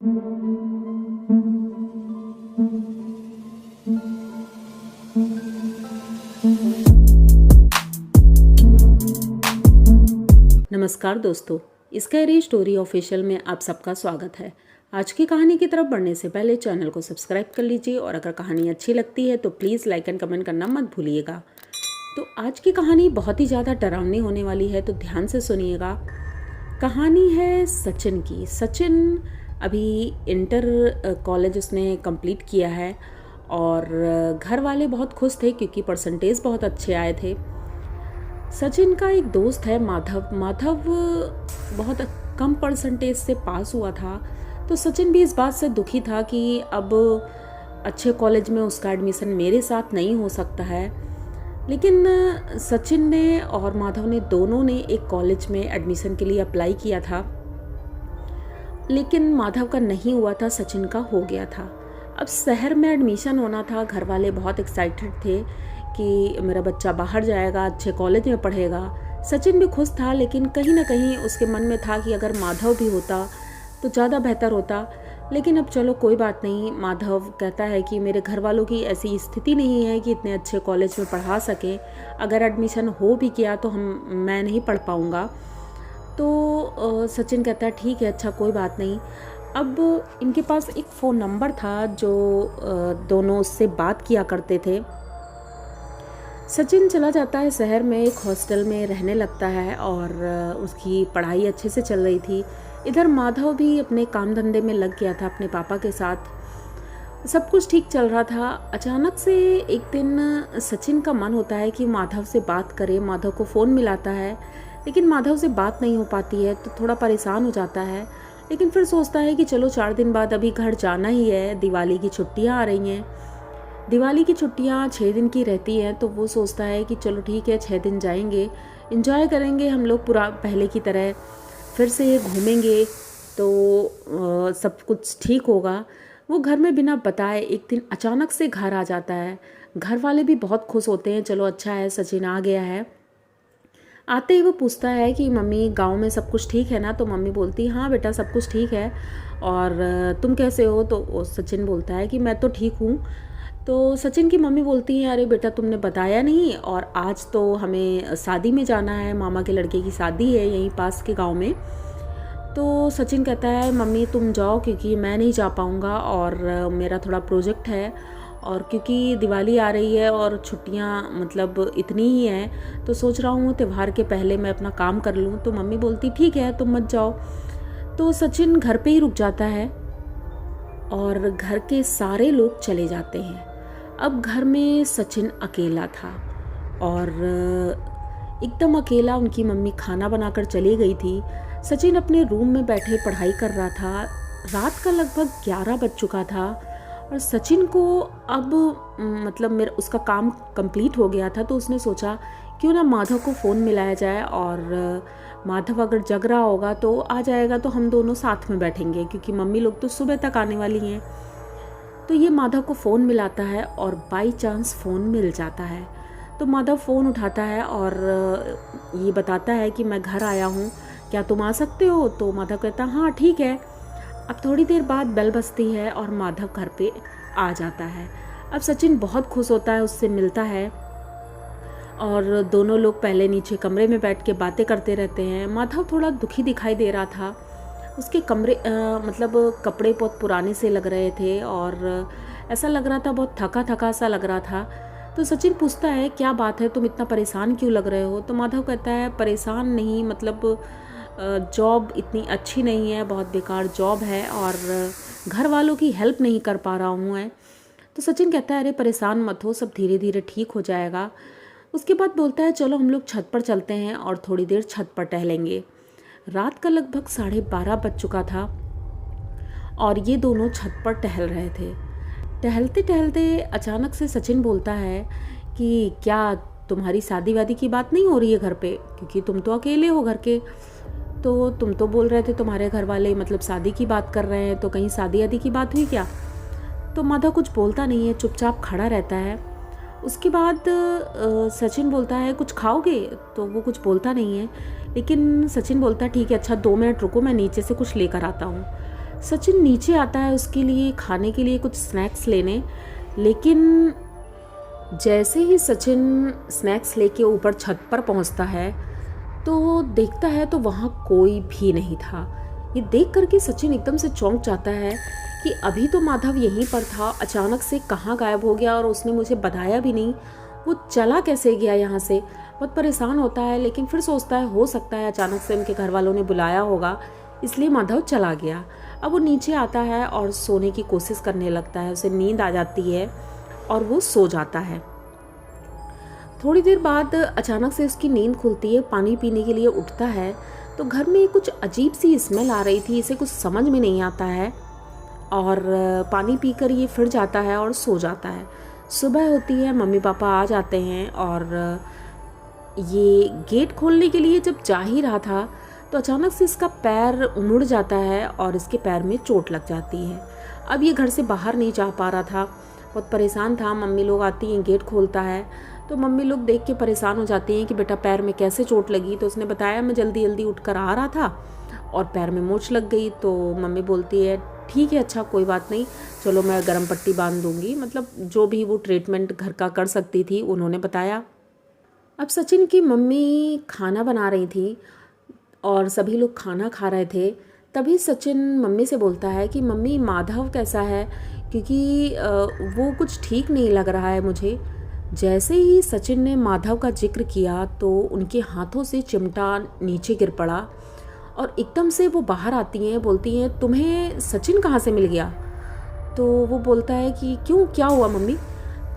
नमस्कार दोस्तों, sky story official में आप सबका स्वागत है। आज की कहानी की तरफ बढ़ने से पहले चैनल को सब्सक्राइब कर लीजिए और अगर कहानी अच्छी लगती है तो प्लीज़ लाइक एंड कमेंट करना मत भूलिएगा। तो आज की कहानी बहुत ही ज़्यादा डरावनी होने वाली है, तो ध्यान से सुनिएगा। कहानी है सचिन की। सचिन अभी इंटर कॉलेज उसने कंप्लीट किया है और घर वाले बहुत खुश थे क्योंकि परसेंटेज बहुत अच्छे आए थे। सचिन का एक दोस्त है माधव। माधव बहुत कम परसेंटेज से पास हुआ था, तो सचिन भी इस बात से दुखी था कि अब अच्छे कॉलेज में उसका एडमिशन मेरे साथ नहीं हो सकता है। लेकिन सचिन ने और माधव ने दोनों ने एक कॉलेज में एडमिशन के लिए अप्लाई किया था, लेकिन माधव का नहीं हुआ था, सचिन का हो गया था। अब शहर में एडमिशन होना था। घर वाले बहुत एक्साइटेड थे कि मेरा बच्चा बाहर जाएगा, अच्छे कॉलेज में पढ़ेगा। सचिन भी खुश था, लेकिन कहीं ना कहीं उसके मन में था कि अगर माधव भी होता तो ज़्यादा बेहतर होता। लेकिन अब चलो कोई बात नहीं। माधव कहता है कि मेरे घर वालों की ऐसी स्थिति नहीं है कि इतने अच्छे कॉलेज में पढ़ा सके। अगर एडमिशन हो भी गया तो मैं नहीं पढ़ पाऊँगा। तो सचिन कहता है ठीक है, अच्छा कोई बात नहीं। अब इनके पास एक फ़ोन नंबर था जो दोनों उससे बात किया करते थे। सचिन चला जाता है शहर में, एक हॉस्टल में रहने लगता है और उसकी पढ़ाई अच्छे से चल रही थी। इधर माधव भी अपने काम धंधे में लग गया था अपने पापा के साथ। सब कुछ ठीक चल रहा था। अचानक से एक दिन सचिन का मन होता है कि माधव से बात करे। माधव को फ़ोन मिलाता है, लेकिन माधव से बात नहीं हो पाती है, तो थोड़ा परेशान हो जाता है। लेकिन फिर सोचता है कि चलो 4 दिन बाद अभी घर जाना ही है, दिवाली की छुट्टियाँ आ रही हैं। दिवाली की छुट्टियाँ 6 दिन की रहती हैं, तो वो सोचता है कि चलो ठीक है 6 दिन जाएंगे, एंजॉय करेंगे हम लोग पूरा पहले की तरह, फिर से घूमेंगे तो सब कुछ ठीक होगा। वो घर में बिना बताए एक दिन अचानक से घर आ जाता है। घर वाले भी बहुत खुश होते हैं, चलो अच्छा है सचिन आ गया है। आते ही वो पूछता है कि मम्मी गांव में सब कुछ ठीक है ना? तो मम्मी बोलती हाँ बेटा सब कुछ ठीक है, और तुम कैसे हो? तो सचिन बोलता है कि मैं तो ठीक हूँ। तो सचिन की मम्मी बोलती है अरे बेटा तुमने बताया नहीं, और आज तो हमें शादी में जाना है, मामा के लड़के की शादी है यहीं पास के गांव में। तो सचिन कहता है मम्मी तुम जाओ क्योंकि मैं नहीं जा पाऊँगा और मेरा थोड़ा प्रोजेक्ट है, और क्योंकि दिवाली आ रही है और छुट्टियां मतलब इतनी ही हैं, तो सोच रहा हूँ त्यौहार के पहले मैं अपना काम कर लूँ। तो मम्मी बोलती ठीक है तुम मत जाओ। तो सचिन घर पे ही रुक जाता है और घर के सारे लोग चले जाते हैं। अब घर में सचिन अकेला था और एकदम अकेला। उनकी मम्मी खाना बनाकर चली गई थी। सचिन अपने रूम में बैठे पढ़ाई कर रहा था। रात का लगभग 11 बज चुका था और सचिन को अब मतलब उसका काम कंप्लीट हो गया था, तो उसने सोचा क्यों ना माधव को फ़ोन मिलाया जाए, और माधव अगर जग रहा होगा तो आ जाएगा, तो हम दोनों साथ में बैठेंगे क्योंकि मम्मी लोग तो सुबह तक आने वाली हैं। तो ये माधव को फ़ोन मिलाता है और बाई चांस फ़ोन मिल जाता है। तो माधव फ़ोन उठाता है और ये बताता है कि मैं घर आया हूँ, क्या तुम आ सकते हो? तो माधव कहता हाँ ठीक है। अब थोड़ी देर बाद बेल बजती है और माधव घर पे आ जाता है। अब सचिन बहुत खुश होता है, उससे मिलता है और दोनों लोग पहले नीचे कमरे में बैठ के बातें करते रहते हैं। माधव थोड़ा दुखी दिखाई दे रहा था। उसके मतलब कपड़े बहुत पुराने से लग रहे थे और ऐसा लग रहा था, बहुत थका थका सा लग रहा था। तो सचिन पूछता है क्या बात है, तुम इतना परेशान क्यों लग रहे हो? तो माधव कहता है परेशान नहीं, मतलब जॉब इतनी अच्छी नहीं है, बहुत बेकार जॉब है और घर वालों की हेल्प नहीं कर पा रहा हूँ मैं। तो सचिन कहता है अरे परेशान मत हो, सब धीरे धीरे ठीक हो जाएगा। उसके बाद बोलता है चलो हम लोग छत पर चलते हैं और थोड़ी देर छत पर टहलेंगे। रात का लगभग 12:30 बज चुका था और ये दोनों छत पर टहल रहे थे। टहलते टहलते अचानक से सचिन बोलता है कि क्या तुम्हारी शादी वादी की बात नहीं हो रही है घर पे? क्योंकि तुम तो अकेले हो घर के, तो तुम तो बोल रहे थे तुम्हारे घर वाले मतलब शादी की बात कर रहे हैं, तो कहीं शादी आदि की बात हुई क्या? तो माधव कुछ बोलता नहीं है, चुपचाप खड़ा रहता है। उसके बाद सचिन बोलता है कुछ खाओगे? तो वो कुछ बोलता नहीं है, लेकिन सचिन बोलता है ठीक है अच्छा 2 मिनट रुको, मैं नीचे से कुछ लेकर आता हूँ। सचिन नीचे आता है उसके लिए खाने के लिए कुछ स्नैक्स लेने, लेकिन जैसे ही सचिन स्नैक्स लेके ऊपर छत पर पहुंचता है तो देखता है तो वहाँ कोई भी नहीं था। ये देख करके सचिन एकदम से चौंक जाता है कि अभी तो माधव यहीं पर था, अचानक से कहाँ गायब हो गया और उसने मुझे बताया भी नहीं, वो चला कैसे गया यहाँ से। बहुत परेशान होता है, लेकिन फिर सोचता है हो सकता है अचानक से उनके घर वालों ने बुलाया होगा, इसलिए माधव चला गया। अब वो नीचे आता है और सोने की कोशिश करने लगता है, उसे नींद आ जाती है और वो सो जाता है। थोड़ी देर बाद अचानक से उसकी नींद खुलती है, पानी पीने के लिए उठता है तो घर में कुछ अजीब सी स्मेल आ रही थी, इसे कुछ समझ में नहीं आता है और पानी पीकर ये फिर जाता है और सो जाता है। सुबह होती है, मम्मी पापा आ जाते हैं और ये गेट खोलने के लिए जब जा ही रहा था तो अचानक से इसका पैर मुड़ जाता है और इसके पैर में चोट लग जाती है। अब ये घर से बाहर नहीं जा पा रहा था, बहुत परेशान था। मम्मी लोग आती हैं, गेट खोलता है तो मम्मी लोग देख के परेशान हो जाती हैं कि बेटा पैर में कैसे चोट लगी। तो उसने बताया मैं जल्दी जल्दी उठकर आ रहा था और पैर में मोच लग गई। तो मम्मी बोलती है ठीक है, अच्छा कोई बात नहीं, चलो मैं गरम पट्टी बांध दूंगी। मतलब जो भी वो ट्रीटमेंट घर का कर सकती थी उन्होंने बताया। अब सचिन की मम्मी खाना बना रही थी और सभी लोग खाना खा रहे थे। तभी सचिन मम्मी से बोलता है कि मम्मी माधव कैसा है, क्योंकि वो कुछ ठीक नहीं लग रहा है मुझे। जैसे ही सचिन ने माधव का जिक्र किया तो उनके हाथों से चिमटा नीचे गिर पड़ा और एकदम से वो बाहर आती हैं, बोलती हैं तुम्हें सचिन कहाँ से मिल गया। तो वो बोलता है कि क्यों, क्या हुआ मम्मी।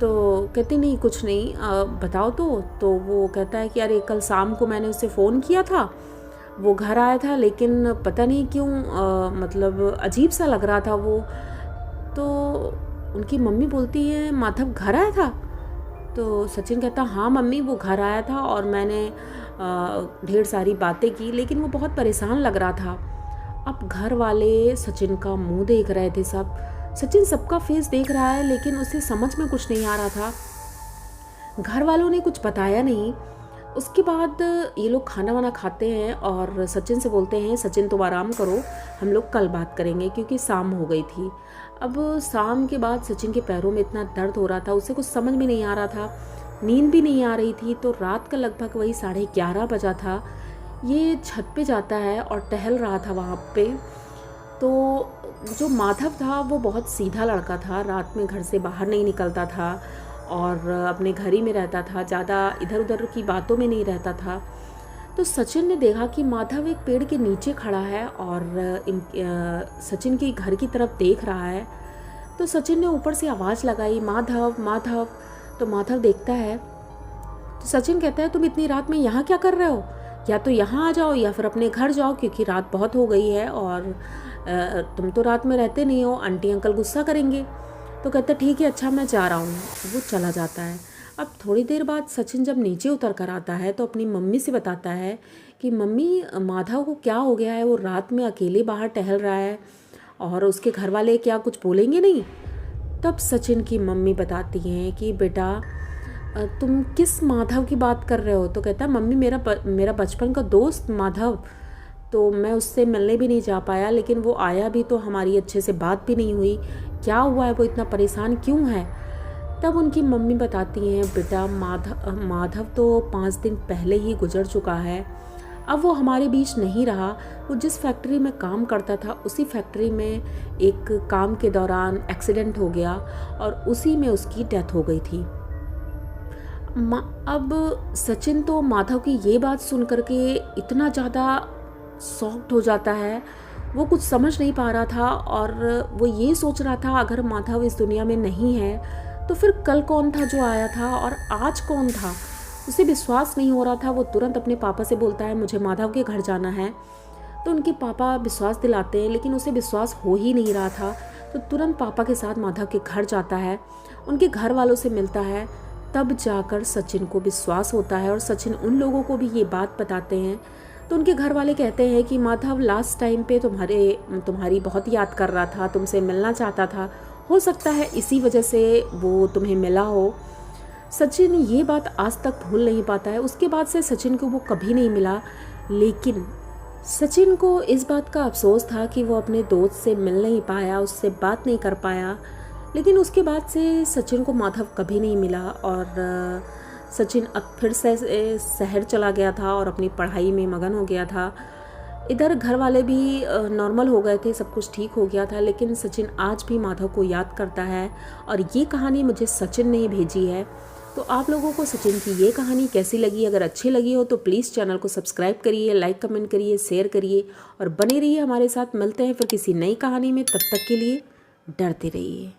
तो कहती नहीं कुछ नहीं, बताओ। तो वो कहता है कि अरे कल शाम को मैंने उसे फ़ोन किया था, वो घर आया था, लेकिन पता नहीं क्यों मतलब अजीब सा लग रहा था वो। तो उनकी मम्मी बोलती है माधव घर आया था। तो सचिन कहता हाँ मम्मी, वो घर आया था और मैंने ढेर सारी बातें की, लेकिन वो बहुत परेशान लग रहा था। अब घर वाले सचिन का मुंह देख रहे थे सब। सचिन सबका फेस देख रहा है, लेकिन उसे समझ में कुछ नहीं आ रहा था। घर वालों ने कुछ बताया नहीं। उसके बाद ये लोग खाना वाना खाते हैं और सचिन से बोलते हैं सचिन तुम आराम करो, हम लोग कल बात करेंगे, क्योंकि शाम हो गई थी। अब शाम के बाद सचिन के पैरों में इतना दर्द हो रहा था, उसे कुछ समझ में नहीं आ रहा था, नींद भी नहीं आ रही थी। तो रात का लगभग वही 11:30 बजा था। ये छत पे जाता है और टहल रहा था वहाँ पे। तो जो माधव था वो बहुत सीधा लड़का था, रात में घर से बाहर नहीं निकलता था और अपने घर ही में रहता था, ज़्यादा इधर उधर की बातों में नहीं रहता था। तो सचिन ने देखा कि माधव एक पेड़ के नीचे खड़ा है और सचिन के घर की तरफ देख रहा है। तो सचिन ने ऊपर से आवाज़ लगाई माधव माधव। तो माधव देखता है तो सचिन कहता है तुम इतनी रात में यहाँ क्या कर रहे हो, या तो यहाँ आ जाओ या फिर अपने घर जाओ, क्योंकि रात बहुत हो गई है और तुम तो रात में रहते नहीं हो, आंटी अंकल गुस्सा करेंगे। तो कहता ठीक है अच्छा मैं जा रहा हूँ। वो चला जाता है। अब थोड़ी देर बाद सचिन जब नीचे उतर कर आता है तो अपनी मम्मी से बताता है कि मम्मी माधव को क्या हो गया है, वो रात में अकेले बाहर टहल रहा है और उसके घर वाले क्या कुछ बोलेंगे नहीं। तब सचिन की मम्मी बताती हैं कि बेटा तुम किस माधव की बात कर रहे हो। तो कहता मम्मी मेरा बचपन का दोस्त माधव, तो मैं उससे मिलने भी नहीं जा पाया, लेकिन वो आया भी तो हमारी अच्छे से बात भी नहीं हुई, क्या हुआ है, वो इतना परेशान क्यों है। तब उनकी मम्मी बताती हैं बेटा माधव तो 5 दिन पहले ही गुजर चुका है, अब वो हमारे बीच नहीं रहा। वो जिस फैक्ट्री में काम करता था उसी फैक्ट्री में एक काम के दौरान एक्सीडेंट हो गया और उसी में उसकी डेथ हो गई थी। अब सचिन तो माधव की ये बात सुन करके इतना ज़्यादा शॉक्ड हो जाता है, वो कुछ समझ नहीं पा रहा था और वो ये सोच रहा था अगर माधव इस दुनिया में नहीं है तो फिर कल कौन था जो आया था और आज कौन था। उसे विश्वास नहीं हो रहा था। वो तुरंत अपने पापा से बोलता है मुझे माधव के घर जाना है। तो उनके पापा विश्वास दिलाते हैं, लेकिन उसे विश्वास हो ही नहीं रहा था। तो तुरंत पापा के साथ माधव के घर जाता है, उनके घर वालों से मिलता है। तब जाकर सचिन को विश्वास होता है और सचिन उन लोगों को भी ये बात बताते हैं। तो उनके घर वाले कहते हैं कि माधव लास्ट टाइम पे तुम्हारी बहुत याद कर रहा था, तुमसे मिलना चाहता था, हो सकता है इसी वजह से वो तुम्हें मिला हो। सचिन ये बात आज तक भूल नहीं पाता है। उसके बाद से सचिन को वो कभी नहीं मिला, लेकिन सचिन को इस बात का अफसोस था कि वो अपने दोस्त से मिल नहीं पाया, उससे बात नहीं कर पाया। लेकिन उसके बाद से सचिन को माधव कभी नहीं मिला और सचिन अब फिर से शहर चला गया था और अपनी पढ़ाई में मगन हो गया था। इधर घर वाले भी नॉर्मल हो गए थे, सब कुछ ठीक हो गया था। लेकिन सचिन आज भी माधव को याद करता है और ये कहानी मुझे सचिन ने ही भेजी है। तो आप लोगों को सचिन की ये कहानी कैसी लगी? अगर अच्छी लगी हो तो प्लीज़ चैनल को सब्सक्राइब करिए, लाइक कमेंट करिए, शेयर करिए और बने रहिए हमारे साथ। मिलते हैं फिर किसी नई कहानी में, तब तक के लिए डरते रहिए।